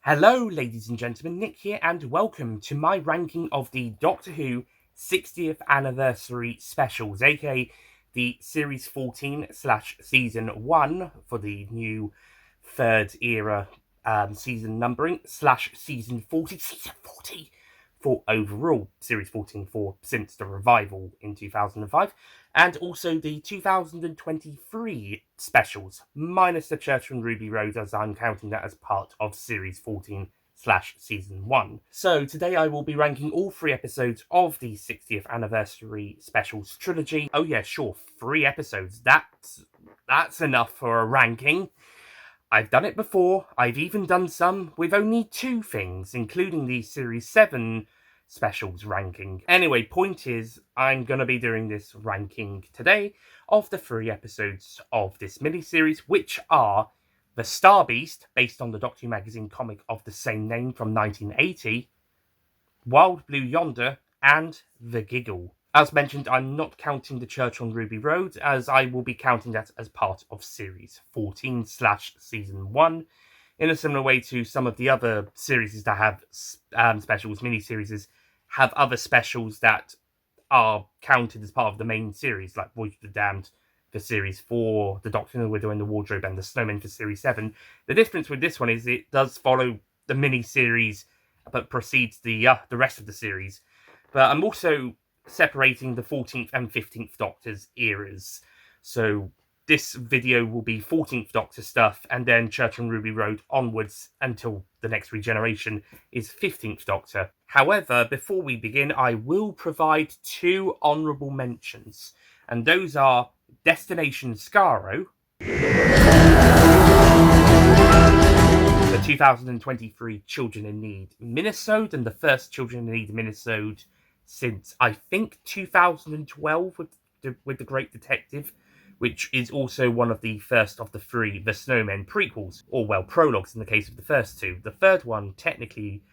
Hello, ladies and gentlemen, Nick here, and welcome to my ranking of the Doctor Who 60th Anniversary Specials, aka the Series 14 slash Season 1 for the new third era season numbering, slash Season 40 for overall Series 14 for since the revival in 2005, and also the 2023 specials, minus the Church and Ruby Road, as I'm counting that as part of Series 14 slash Season 1. So today I will be ranking all 3 episodes of the 60th Anniversary Specials trilogy. Oh yeah, sure, 3 episodes. That's enough for a ranking. I've done it before. I've even done some with only 2 things, including the Series 7 specials ranking. Anyway, point is, I'm going to be doing this ranking today of the 3 episodes of this miniseries, which are The Star Beast, based on the Doctor Who magazine comic of the same name from 1980, Wild Blue Yonder, and The Giggle. As mentioned, I'm not counting the Church on Ruby Road, as I will be counting that as part of Series 14 slash Season 1, in a similar way to some of the other series that have specials, mini-series, have other specials that are counted as part of the main series, like Voyage of the Damned for Series 4, The Doctor and the Widow in the Wardrobe, and The Snowman for Series 7. The difference with this one is it does follow the mini-series, but precedes the rest of the series. But I'm also separating the 14th and 15th Doctor's eras. So this video will be 14th Doctor stuff, and then Church and Ruby Road onwards until the next regeneration is 15th Doctor. However, before we begin, I will provide 2 honourable mentions, and those are Destination Skaro, the 2023 Children in Need minisode, and the first Children in Need minisode since, I think, 2012 with The Great Detective, which is also one of the first of the 3 The Snowmen prequels, or, well, prologues in the case of the first 2. The third one, technically,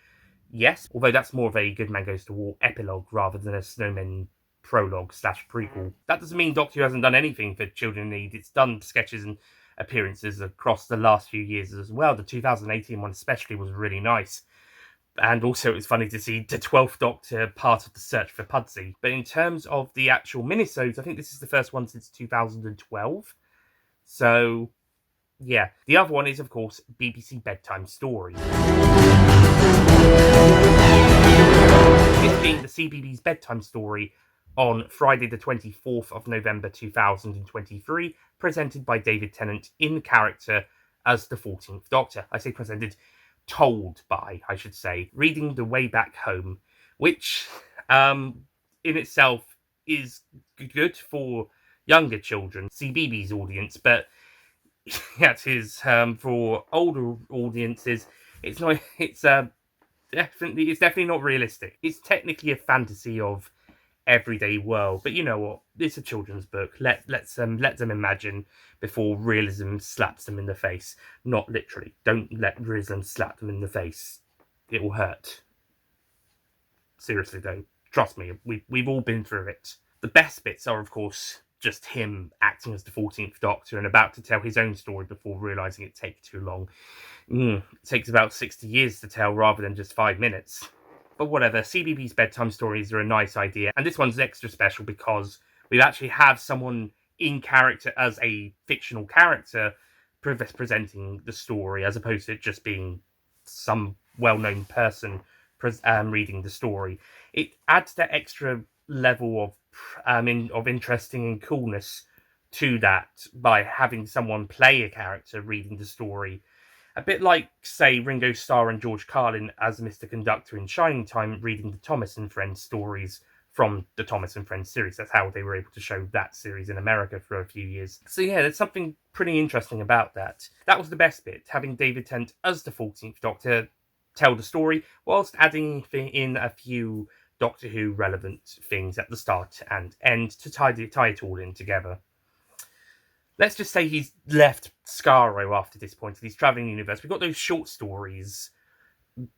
yes, although that's more of a Good Man Goes to War epilogue rather than a Snowmen prologue slash prequel. That doesn't mean Doctor Who hasn't done anything for Children in Need. It's done sketches and appearances across the last few years as well. The 2018 one especially was really nice. And also, it was funny to see the 12th Doctor part of the search for Pudsey. But in terms of the actual minisodes, I think this is the first one since 2012. So, yeah. The other one is, of course, BBC Bedtime Story. This being the CBBS Bedtime Story on Friday the 24th of November 2023, presented by David Tennant in character as the 14th Doctor. I say presented, told by, I should say, reading The Way Back Home, which in itself is good for younger children, CBBS audience, but that is for older audiences. It's not. It's definitely not realistic. It's technically a fantasy of everyday world, but you know what? It's a children's book. Let them imagine before realism slaps them in the face. Not literally. Don't let realism slap them in the face. It will hurt. Seriously though, trust me, we've all been through it. The best bits are, of course, just him acting as the 14th Doctor and about to tell his own story before realising it takes too long. It takes about 60 years to tell rather than just 5 minutes. But whatever, CBBS Bedtime Stories are a nice idea, and this one's extra special because we actually have someone in character as a fictional character presenting the story, as opposed to it just being some well-known person reading the story. It adds that extra level of interesting and coolness to that by having someone play a character reading the story. A bit like, say, Ringo Starr and George Carlin as Mr. Conductor in Shining Time reading the Thomas and Friends stories from the Thomas and Friends series. That's how they were able to show that series in America for a few years. So yeah, there's something pretty interesting about that. That was the best bit, having David Tennant as the 14th Doctor tell the story, whilst adding in a few Doctor Who relevant things at the start and end to tie it all in together. Let's just say he's left Skaro after this point, and he's travelling the universe. We've got those short stories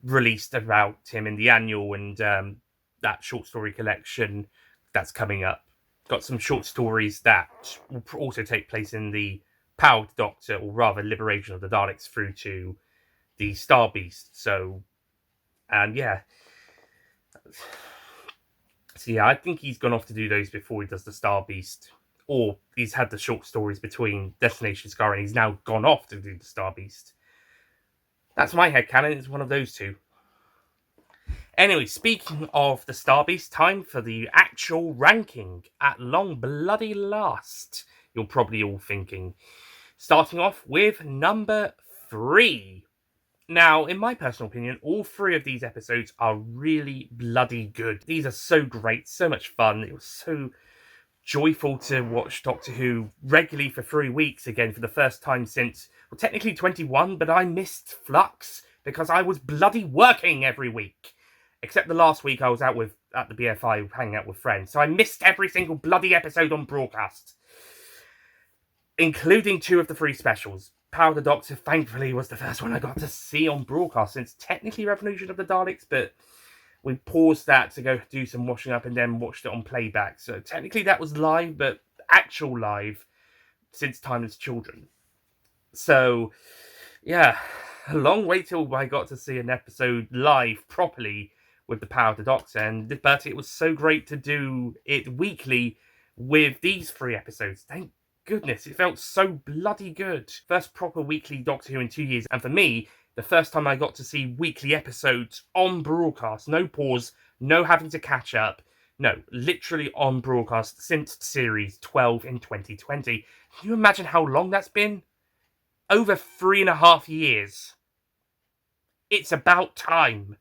released about him in the annual and that short story collection that's coming up. Got some short stories that will also take place in the Powered Doctor, or rather Liberation of the Daleks, through to the Star Beast. So, and yeah. So yeah, I think he's gone off to do those before he does the Star Beast. Or he's had the short stories between Destination Scar and he's now gone off to do the Star Beast. That's my headcanon, it's one of those two. Anyway, speaking of the Star Beast, time for the actual ranking at long bloody last. You're probably all thinking. Starting off with number 3. Now, in my personal opinion, all 3 of these episodes are really bloody good. These are so great, so much fun. It was so joyful to watch Doctor Who regularly for 3 weeks again for the first time since, well, technically 21, but I missed Flux because I was bloody working every week. Except the last week I was out at the BFI hanging out with friends, so I missed every single bloody episode on broadcast. Including 2 of the 3 specials. Power of the Doctor, thankfully, was the first one I got to see on broadcast since technically Revolution of the Daleks, but we paused that to go do some washing up and then watched it on playback. So technically that was live, but actual live since Timeless Children. So, yeah, a long wait till I got to see an episode live properly with the Power of the Doctor, but it was so great to do it weekly with these 3 episodes. Thank goodness, it felt so bloody good. First proper weekly Doctor Who in 2 years, and for me, the first time I got to see weekly episodes on broadcast. No pause, no having to catch up. No, literally on broadcast since Series 12 in 2020. Can you imagine how long that's been? Over 3.5 years. It's about time.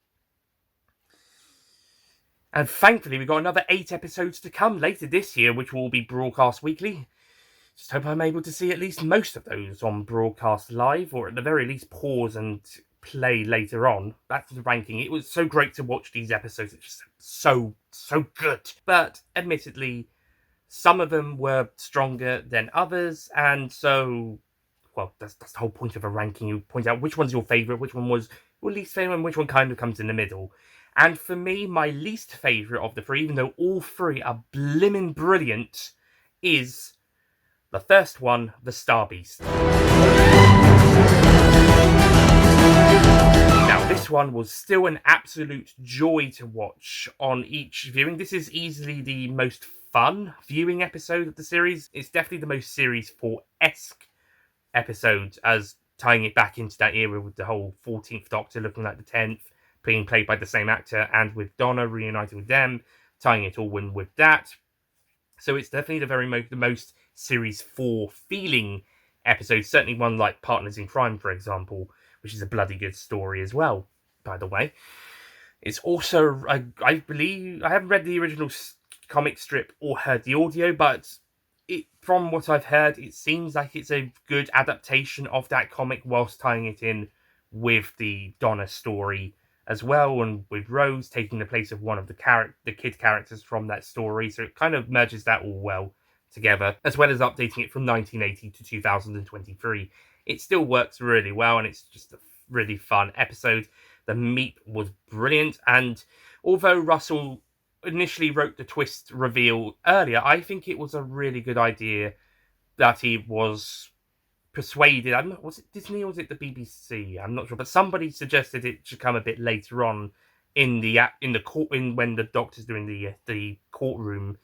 And thankfully, we've got another 8 episodes to come later this year, which will be broadcast weekly. Just hope I'm able to see at least most of those on broadcast live, or at the very least pause and play later on. Back to the ranking. It was so great to watch these episodes. It's just so good. But admittedly, some of them were stronger than others, and so, well, that's the whole point of a ranking. You point out which one's your favourite, which one was your least favourite, and which one kind of comes in the middle. And for me, my least favourite of the 3, even though all 3 are blimmin' brilliant, is the first one, the Star Beast. Now, this one was still an absolute joy to watch on each viewing. This is easily the most fun viewing episode of the series. It's definitely the most Series 4-esque episode, as tying it back into that era with the whole 14th Doctor looking like the 10th, being played by the same actor, and with Donna reunited with them, tying it all in with that. So it's definitely the most Series 4 feeling episode. Certainly one like Partners in Crime, for example, which is a bloody good story as well, by the way. It's also, I believe, I haven't read the original comic strip or heard the audio, but from what I've heard, it seems like it's a good adaptation of that comic whilst tying it in with the Donna story as well, and with Rose taking the place of one of the kid characters from that story, so it kind of merges that all well together, as well as updating it from 1980 to 2023. It still works really well, and it's just a really fun episode. The meat was brilliant, and although Russell initially wrote the twist reveal earlier, I think it was a really good idea that he was persuaded. Was it Disney or was it the BBC? I'm not sure, but somebody suggested it should come a bit later on in the court, when the Doctor's doing the courtroom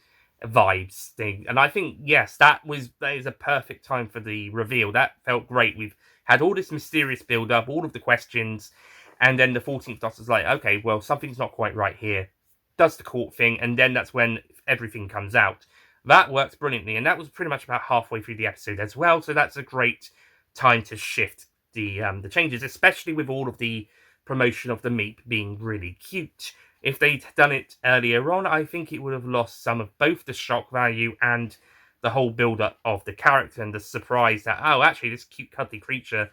vibes thing. And I think yes, that is a perfect time for the reveal. That felt great. We've had all this mysterious build up, all of the questions, and then the 14th Doctor's like, okay, well, something's not quite right here. Does the court thing, and then that's when everything comes out. That works brilliantly, and that was pretty much about halfway through the episode as well, so that's a great time to shift the changes, especially with all of the promotion of the Meep being really cute. If they'd done it earlier on, I think it would have lost some of both the shock value and the whole build-up of the character and the surprise that, oh, actually, this cute, cuddly creature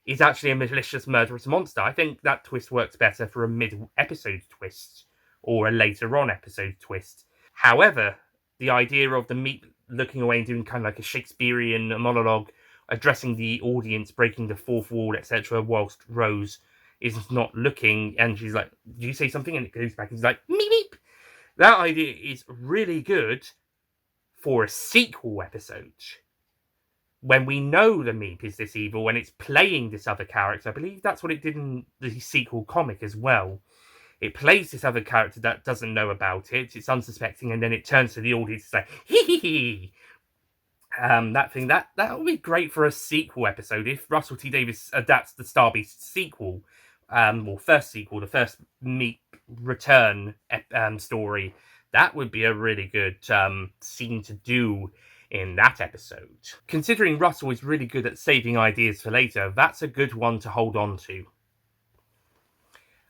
is actually a malicious, murderous monster. I think that twist works better for a mid-episode twist or a later-on episode twist. However, the idea of the Meep looking away and doing kind of like a Shakespearean monologue, addressing the audience, breaking the fourth wall, etc., whilst Rose is not looking, and she's like, do you say something? And it goes back, and he's like, meep, meep. That idea is really good for a sequel episode. when we know the Meep is this evil and it's playing this other character. I believe that's what it did in the sequel comic as well. It plays this other character that doesn't know about it. It's unsuspecting, and then it turns to the audience and says, hee hee hee. That would be great for a sequel episode if Russell T Davies adapts the Star Beast sequel, first sequel, the first Meep return story. That would be a really good scene to do in that episode. Considering Russell is really good at saving ideas for later, that's a good one to hold on to.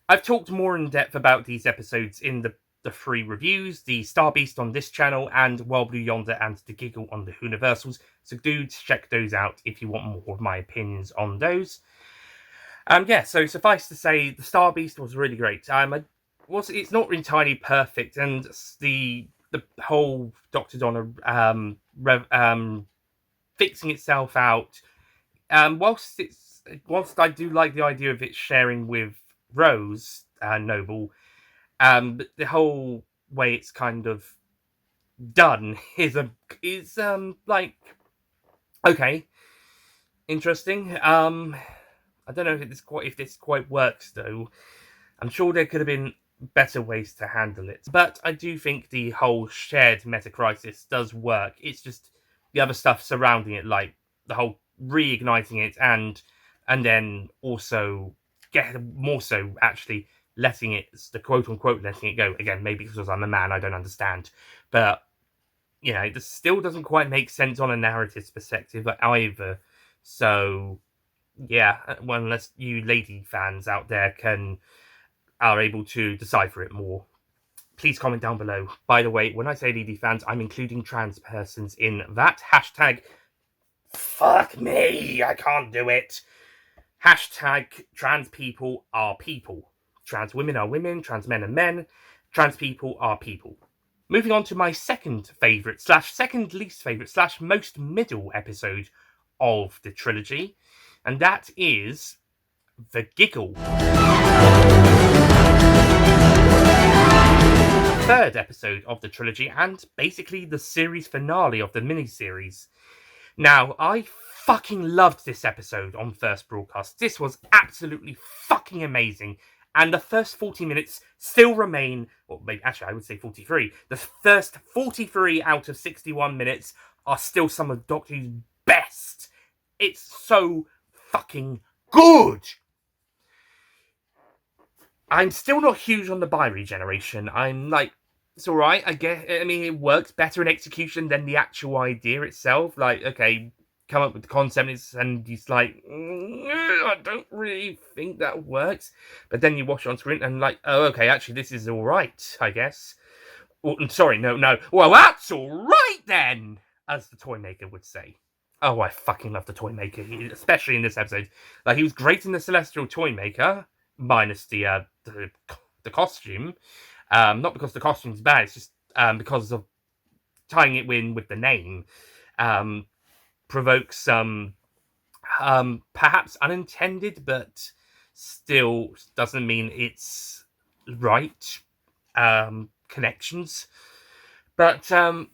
I've talked more in depth about these episodes in the free reviews, the Star Beast on this channel, and Wild Blue Yonder and the Giggle on the Universals, so do check those out if you want more of my opinions on those. So suffice to say, the Star Beast was really great. It's not entirely perfect, and the whole Dr. Donna fixing itself out, whilst I do like the idea of it sharing with Rose Noble, the whole way it's kind of done is okay, interesting. I don't know if this quite works though. I'm sure there could have been better ways to handle it, but I do think the whole shared meta crisis does work. It's just the other stuff surrounding it, like the whole reigniting it and then also more so actually letting it, the quote-unquote letting it go. Again, maybe because I'm a man, I don't understand. But, it still doesn't quite make sense on a narrative perspective either. So, yeah, well, unless you lady fans out there are able to decipher it more, please comment down below. By the way, when I say lady fans, I'm including trans persons in that. Hashtag, fuck me, I can't do it. Hashtag, trans people are people. Trans women are women, trans men are men, trans people are people. Moving on to my second favourite, second least favourite, most middle episode of the trilogy, and that is the Giggle. Third episode of the trilogy, and basically the series finale of the miniseries. Now, I fucking loved this episode on first broadcast. This was absolutely fucking amazing. And the first 40 minutes still remain, or maybe actually I would say 43. The first 43 out of 61 minutes are still some of Doctor Who's best. It's so fucking good. I'm still not huge on the bi-regeneration. I'm like, it's alright, I mean, it works better in execution than the actual idea itself. Like, okay, come up with the concept and he's like, I don't really think that works. But then you watch it on screen and like, oh, okay, actually this is alright, I guess. Sorry, no. Well, that's alright then, as the Toymaker would say. Oh, I fucking love the Toymaker, especially in this episode. Like, he was great in the Celestial Toymaker, minus the costume. Not because the costume's bad, it's just because of tying it in with the name. Provokes some perhaps unintended, but still doesn't mean it's right connections. But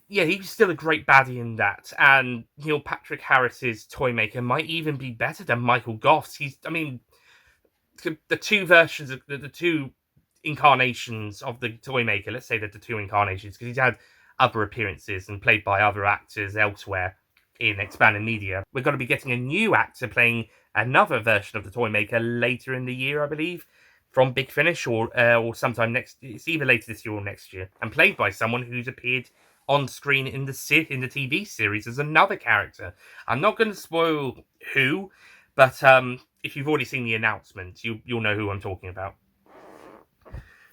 he's still a great baddie in that. And Neil Patrick Harris's Toymaker might even be better than Michael Gough's. The two versions of the two incarnations of the Toymaker, let's say that the two incarnations, because he's had other appearances and played by other actors elsewhere in expanded media. We're going to be getting a new actor playing another version of the Toymaker later in the year, I believe, from Big Finish or sometime next. It's either later this year or next year, and played by someone who's appeared on screen in the TV series as another character. I'm not going to spoil who, but if you've already seen the announcement, you'll know who I'm talking about.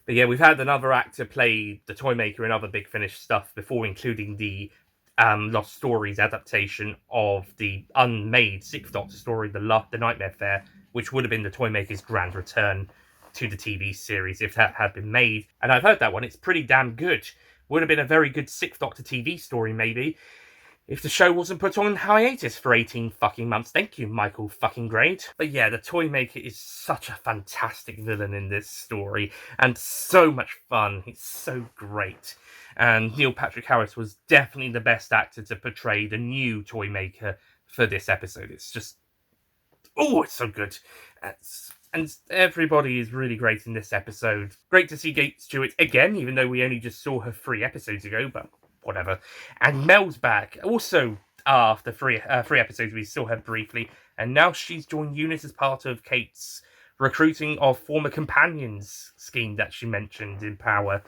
But yeah, we've had another actor play the Toymaker in other Big Finish stuff before, including the Lost Stories adaptation of the unmade Sixth Doctor story, The Nightmare Fair, which would have been the Toymaker's grand return to the TV series if that had been made. And I've heard that one. It's pretty damn good. Would have been a very good Sixth Doctor TV story, maybe, if the show wasn't put on hiatus for 18 fucking months. Thank you, Michael fucking Grade. But yeah, the Toymaker is such a fantastic villain in this story, and so much fun. He's so great. And Neil Patrick Harris was definitely the best actor to portray the new Toymaker for this episode. It's just, oh, it's so good. And everybody is really great in this episode. Great to see Kate Stewart again, even though we only just saw her 3 episodes ago, but whatever. And Mel's back. Also, after three episodes, we saw her briefly, and now she's joined Eunice as part of Kate's recruiting of former companions scheme that she mentioned in Power.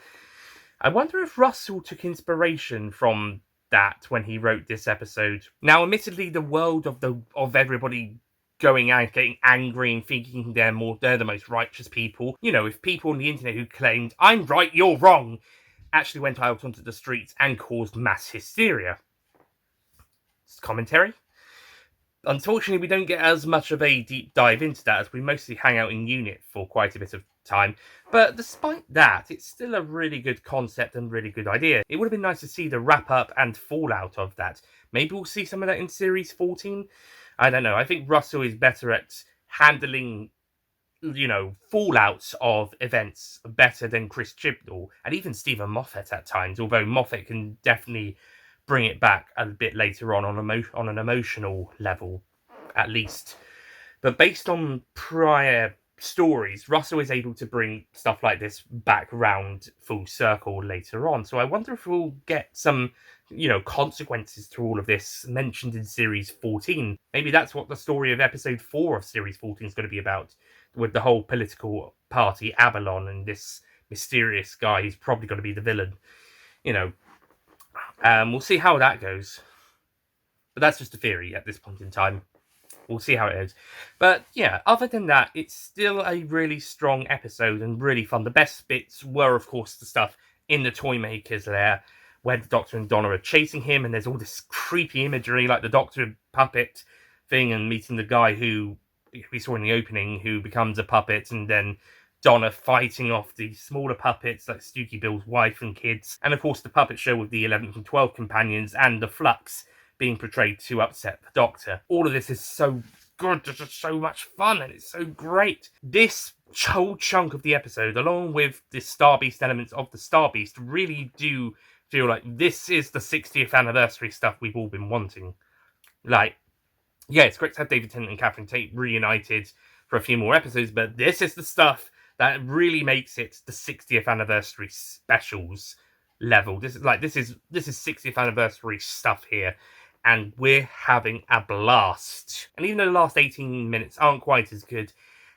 I wonder if Russell took inspiration from that when he wrote this episode. Now, admittedly, the world of everybody going out, getting angry and thinking they're the most righteous people. You know, if people on the internet who claimed, I'm right, you're wrong, actually went out onto the streets and caused mass hysteria. It's commentary. Unfortunately, we don't get as much of a deep dive into that, as we mostly hang out in unit for quite a bit of time. But despite that, it's still a really good concept and really good idea. It would have been nice to see the wrap-up and fallout of that. Maybe we'll see some of that in Series 14? I don't know. I think Russell is better at handling, fallouts of events better than Chris Chibnall, and even Stephen Moffat at times, although Moffat can definitely bring it back a bit later on an emotional level, at least. But based on prior stories, Russell is able to bring stuff like this back round full circle later on. So I wonder if we'll get some, consequences to all of this mentioned in Series 14. Maybe that's what the story of Episode 4 of Series 14 is going to be about, with the whole political party Avalon and this mysterious guy who's probably going to be the villain. We'll see how that goes. But that's just a theory at this point in time. We'll see how it is. But yeah, other than that, it's still a really strong episode and really fun. The best bits were, of course, the stuff in the Toymaker's lair, where the Doctor and Donna are chasing him, and there's all this creepy imagery, like the Doctor puppet thing, and meeting the guy who we saw in the opening, who becomes a puppet, and then Donna fighting off the smaller puppets, like Stooky Bill's wife and kids, and of course the puppet show with the 11th and 12th companions, and the Flux being portrayed to upset the Doctor. All of this is so good, there's just so much fun, and it's so great. This whole chunk of the episode, along with the Star Beast elements of the Star Beast, really do feel like this is the 60th anniversary stuff we've all been wanting. Like, yeah, it's great to have David Tennant and Catherine Tate reunited for a few more episodes, but this is the stuff that really makes it the 60th anniversary specials level. This is 60th anniversary stuff here, and we're having a blast. And even though the last 18 minutes aren't quite as good,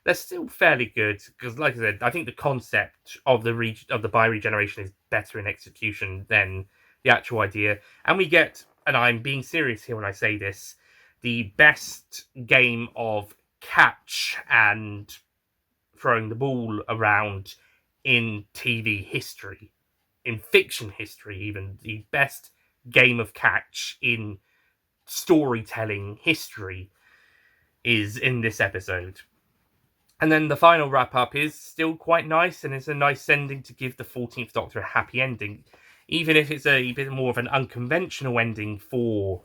they're still fairly good, because like I said, I think the concept of the bi-regeneration is better in execution than the actual idea. And we get, and I'm being serious here when I say this, the best game of catch and throwing the ball around in TV history, in fiction history even. The best game of catch in storytelling history is in this episode. And then the final wrap-up is still quite nice, and it's a nice ending to give the 14th Doctor a happy ending, even if it's a bit more of an unconventional ending for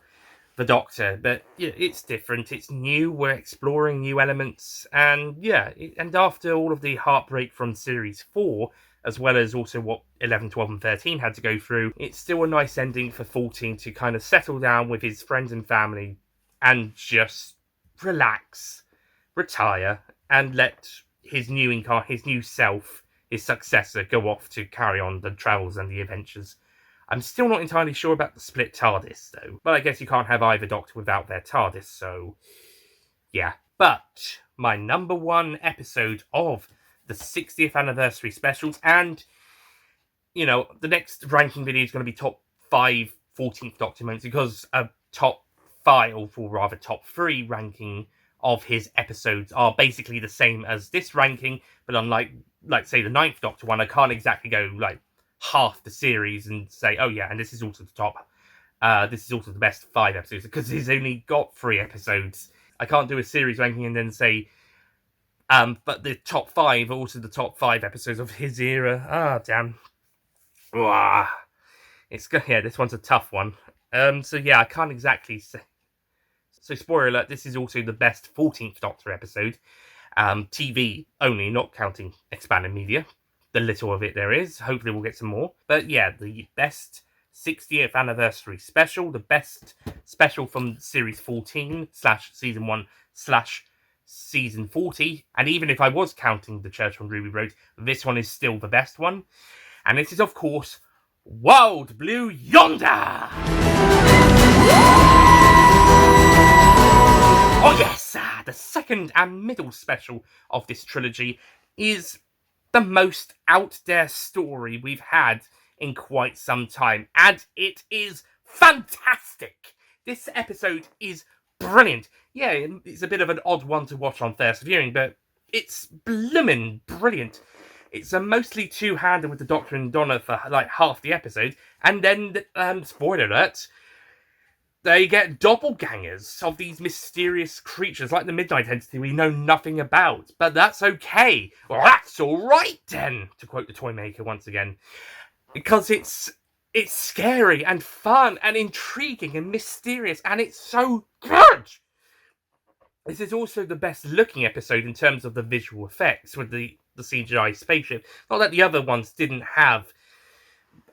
the Doctor. But yeah, it's different, it's new, we're exploring new elements, and yeah, and after all of the heartbreak from Series 4, as well as also what 11, 12 and 13 had to go through, it's still a nice ending for 14 to kind of settle down with his friends and family and just relax, retire, and let his new self, his successor, go off to carry on the travels and the adventures. I'm still not entirely sure about the split TARDIS, though. But I guess you can't have either Doctor without their TARDIS, so yeah. But my number one episode of the 60th anniversary specials, and, the next ranking video is going to be top 5 14th Doctor moments, because a top 5, or rather top 3 ranking of his episodes are basically the same as this ranking, but unlike, say, the 9th Doctor one, I can't exactly go, half the series and say, oh yeah, and this is also the top, this is also the best 5 episodes, because he's only got 3 episodes. I can't do a series ranking and then say, but the top 5 are also the top 5 episodes of his era. Ah, damn. This one's a tough one. So yeah, I can't exactly say. So spoiler alert, this is also the best 14th Doctor episode. TV only, not counting expanded media. The little of it there is. Hopefully we'll get some more. But yeah, the best 60th anniversary special, the best special from series 14 slash season 1 slash season 40. And even if I was counting the Church on Ruby Road, this one is still the best one. And this is, of course, Wild Blue Yonder! Oh yes, the second and middle special of this trilogy is the most out there story we've had in quite some time, and it is fantastic. This episode is brilliant. Yeah, it's a bit of an odd one to watch on first viewing, but it's bloomin' brilliant. It's a mostly two-hander with the Doctor and Donna for like half the episode, and then, spoiler alert, they get doppelgangers of these mysterious creatures like the Midnight Entity we know nothing about. But that's okay. Well, that's alright then, to quote the toy maker once again. Because it's scary and fun and intriguing and mysterious, and it's so good! This is also the best looking episode in terms of the visual effects with the CGI spaceship. Not that the other ones didn't have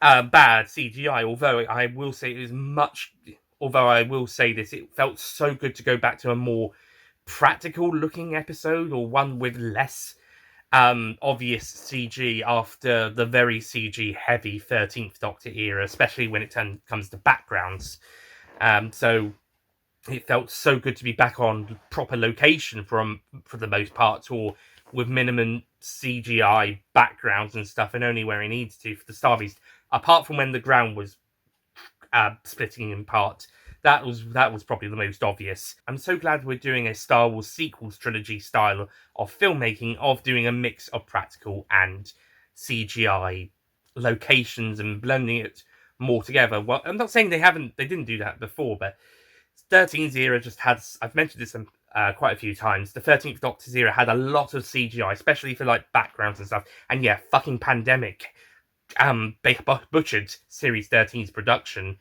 bad CGI, although I will say it was much... Although I will say this, it felt so good to go back to a more practical looking episode, or one with less obvious CG after the very CG heavy 13th Doctor era, especially when it comes to backgrounds. So it felt so good to be back on proper location for the most part, or with minimum CGI backgrounds and stuff, and only where it needs to for the Starbeast. Apart from when the ground was splitting in part. That was probably the most obvious. I'm so glad we're doing a Star Wars sequels trilogy style of filmmaking, of doing a mix of practical and CGI locations and blending it more together. Well, I'm not saying they didn't do that before, but 13's era just had, I've mentioned this quite a few times, the 13th Doctor's era had a lot of CGI, especially for like backgrounds and stuff. And yeah, fucking pandemic they butchered Series 13's production,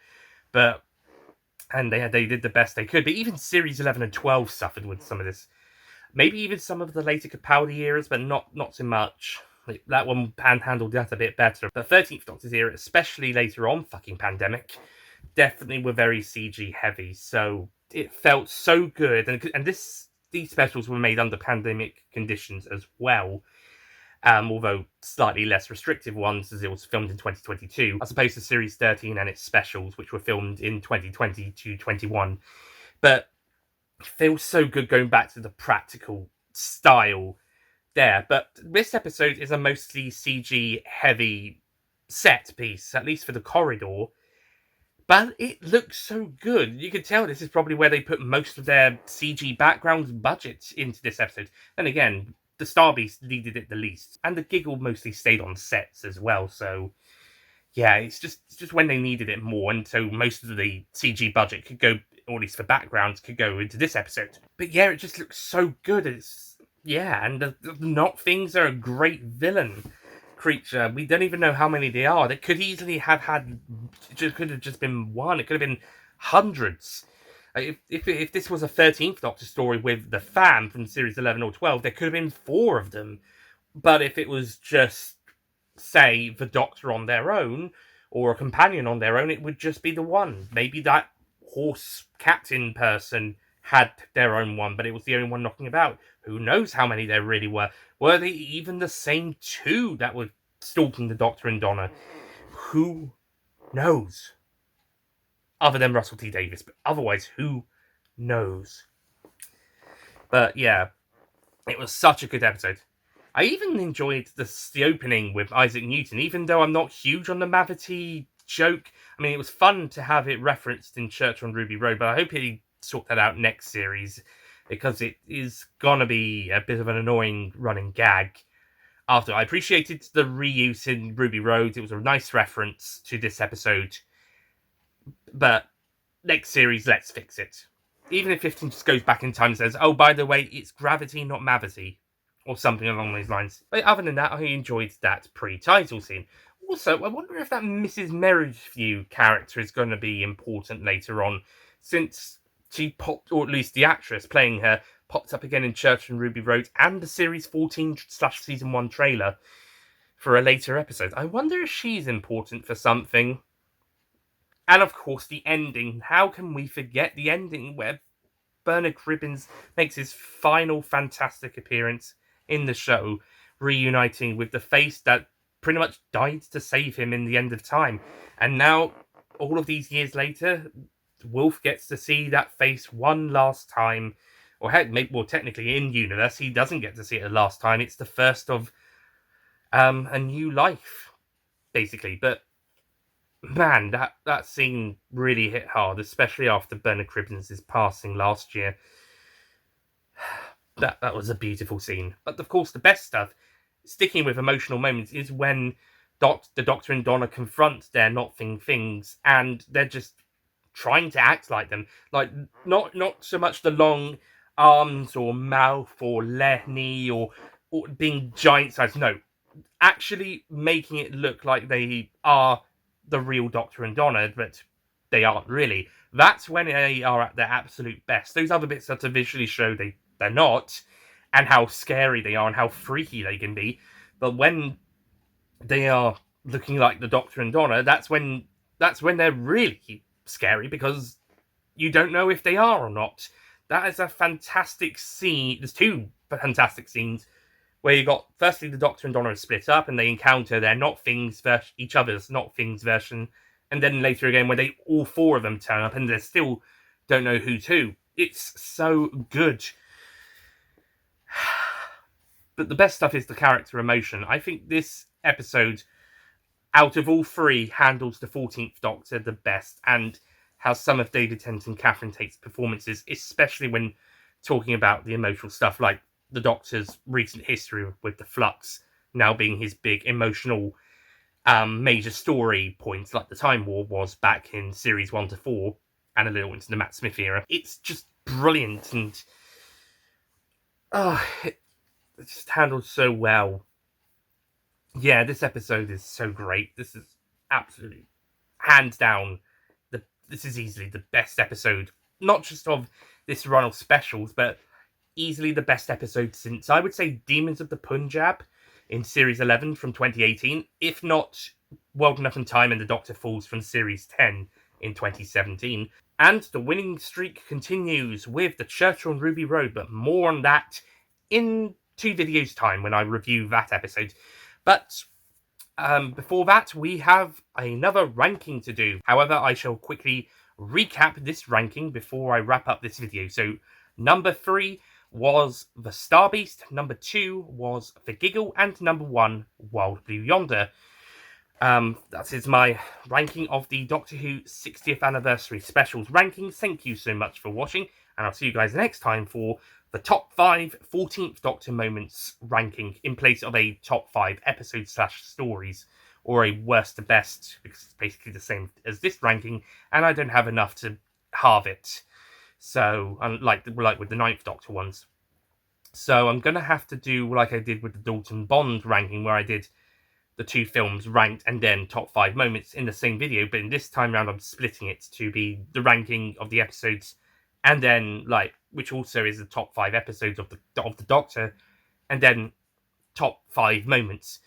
and they did the best they could. But even Series 11 and 12 suffered with some of this. Maybe even some of the later Capaldi eras, but not so much. Like, that one handled that a bit better. But 13th Doctor's era, especially later on, fucking pandemic, definitely were very CG heavy. So it felt so good, and these specials were made under pandemic conditions as well. Although slightly less restrictive ones, as it was filmed in 2022, as opposed to Series 13 and its specials, which were filmed in 2020 to 21. But it feels so good going back to the practical style there. But this episode is a mostly CG-heavy set piece, at least for the corridor. But it looks so good. You can tell this is probably where they put most of their CG background budget into this episode. And again, the Starbeast needed it the least, and the Giggle mostly stayed on sets as well. So yeah, it's just when they needed it more, and so most of the CG budget could go, or at least for backgrounds, could go into this episode. But yeah, it just looks so good. And the Not Things are a great villain creature. We don't even know how many they are. They could easily have could have just been one. It could have been hundreds. If this was a 13th Doctor story with the fam from Series 11 or 12, there could have been 4 of them. But if it was just, say, the Doctor on their own, or a companion on their own, it would just be the one. Maybe that horse captain person had their own one, but it was the only one knocking about. Who knows how many there really were? Were they even the same 2 that were stalking the Doctor and Donna? Who knows? Other than Russell T Davies, but otherwise, who knows? But yeah, it was such a good episode. I even enjoyed the opening with Isaac Newton, even though I'm not huge on the Mavity joke. I mean, it was fun to have it referenced in Church on Ruby Road, but I hope he sort that out next series, because it is gonna be a bit of an annoying running gag. After I appreciated the reuse in Ruby Road, it was a nice reference to this episode. But next series, let's fix it. Even if 15 just goes back in time and says, oh, by the way, it's gravity, not mavity, or something along those lines. But other than that, I enjoyed that pre-title scene. Also, I wonder if that Mrs. Merrithew character is going to be important later on, since she popped, or at least the actress playing her, popped up again in Church and Ruby Road and the Series 14/Season 1 trailer for a later episode. I wonder if she's important for something. And of course, the ending. How can we forget the ending where Bernard Cribbins makes his final fantastic appearance in the show, reuniting with the face that pretty much died to save him in the end of time. And now, all of these years later, Wolf gets to see that face one last time. Or heck, maybe, well, technically in universe, he doesn't get to see it the last time. It's the first of a new life, basically. But man, that scene really hit hard, especially after Bernard Cribbins' passing last year. That was a beautiful scene. But of course, the best stuff, sticking with emotional moments, is when the Doctor and Donna confront their not things, and they're just trying to act like them. Like, not so much the long arms or mouth or knee or being giant size. No, actually making it look like they are the real Doctor and Donna, but they aren't really. That's when they are at their absolute best. Those other bits are to visually show they're not, and how scary they are and how freaky they can be. But when they are looking like the Doctor and Donna, that's when they're really scary, because you don't know if they are or not. That is a fantastic scene. There's two fantastic scenes where you got, firstly, the Doctor and Donna are split up and they encounter their not things each other's not things version, and then later again where they all four of them turn up and they still don't know who's who. It's so good. But the best stuff is the character emotion. I think this episode, out of all three, handles the 14th Doctor the best, and has some of David Tennant and Catherine Tate's performances, especially when talking about the emotional stuff, like the Doctor's recent history with the Flux now being his big emotional major story points, like the Time War was back in series 1 to 4, and a little into the Matt Smith era. It's just brilliant, and it just handled so well. Yeah, this episode is so great. This is absolutely, hands down, this is easily the best episode, not just of this run of specials, but easily the best episode since, I would say, Demons of the Punjab in Series 11 from 2018, if not World Enough in Time and The Doctor Falls from Series 10 in 2017. And the winning streak continues with The Church on Ruby Road, but more on that in 2 videos' time when I review that episode. But before that, we have another ranking to do. However, I shall quickly recap this ranking before I wrap up this video. So, number 3 was The Star Beast, number 2 was The Giggle, and number 1, Wild Blue Yonder. That is my ranking of the Doctor Who 60th Anniversary Specials rankings. Thank you so much for watching, and I'll see you guys next time for the top 5 14th Doctor moments ranking in place of a top 5 episodes/stories, or a worst to best, because it's basically the same as this ranking, and I don't have enough to halve it. So, like with the 9th Doctor ones. So I'm going to have to do like I did with the Dalton Bond ranking, where I did the 2 films ranked and then top 5 moments in the same video, but in this time round I'm splitting it to be the ranking of the episodes, and then, like, which also is the top 5 episodes of the Doctor, and then top 5 moments.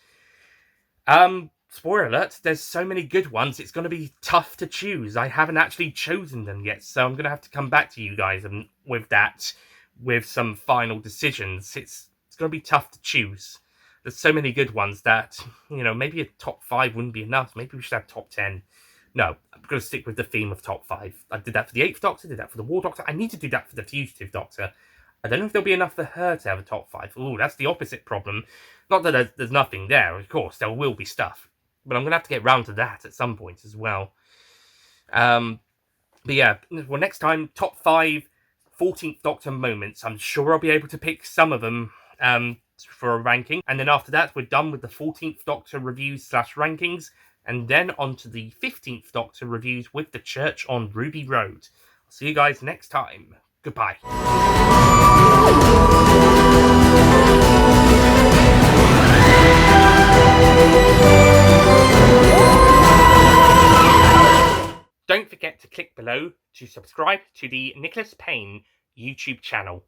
Spoiler alert, there's so many good ones, it's going to be tough to choose. I haven't actually chosen them yet, so I'm going to have to come back to you guys with that, with some final decisions. It's going to be tough to choose. There's so many good ones that, maybe a top 5 wouldn't be enough. Maybe we should have top 10. No, I'm going to stick with the theme of top 5. I did that for the 8th Doctor, did that for the War Doctor. I need to do that for the Fugitive Doctor. I don't know if there'll be enough for her to have a top 5. Ooh, that's the opposite problem. Not that there's nothing there, of course. There will be stuff. But I'm going to have to get round to that at some point as well. But yeah, well, next time, top 5 14th Doctor moments. I'm sure I'll be able to pick some of them for a ranking. And then after that, we're done with the 14th Doctor reviews/rankings. And then on to the 15th Doctor reviews with The Church on Ruby Road. I'll see you guys next time. Goodbye. Don't forget to click below to subscribe to the Nicholas Payne YouTube channel.